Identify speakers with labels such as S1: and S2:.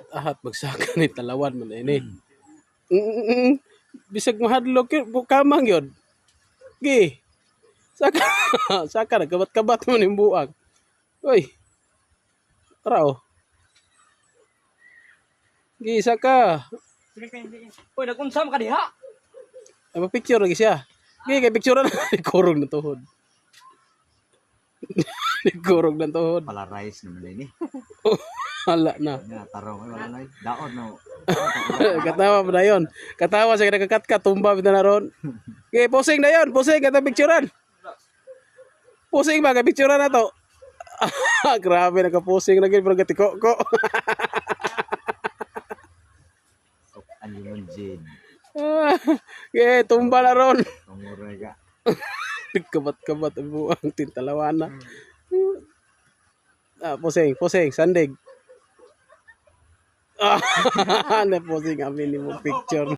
S1: Ahat magsaka ni talawan man ini. Bisag mahadlok yun, kamang yun. Gi. Saka saka nagkabat-kabat man yung buang. Uy. Tara oh. Gi saka.
S2: Sige sige. Uy, nagunsam ka diha.
S1: Ay picture lagi siya. Gi kay picture na kurog na tuhod. Kurog na tuhod.
S3: Pala rice naman ini.
S1: Hala na.
S3: Ya, tarong wala na. Daon no.
S1: Katawa pa na yun. Katawa sa nakakat ka, tumba na ron. Okay, posing na yun. Posing, kata picturean. Posing ba, picturean na to. Grabe, nakaposing lagi. Pero gatiko ko.
S3: Ano yung Jin?
S1: Okay, tumba na ron.
S3: Tumuray ka.
S1: Kabat-kabat ang buwang tintalawana. Posing, sandig. Na posing amin ni mo picture.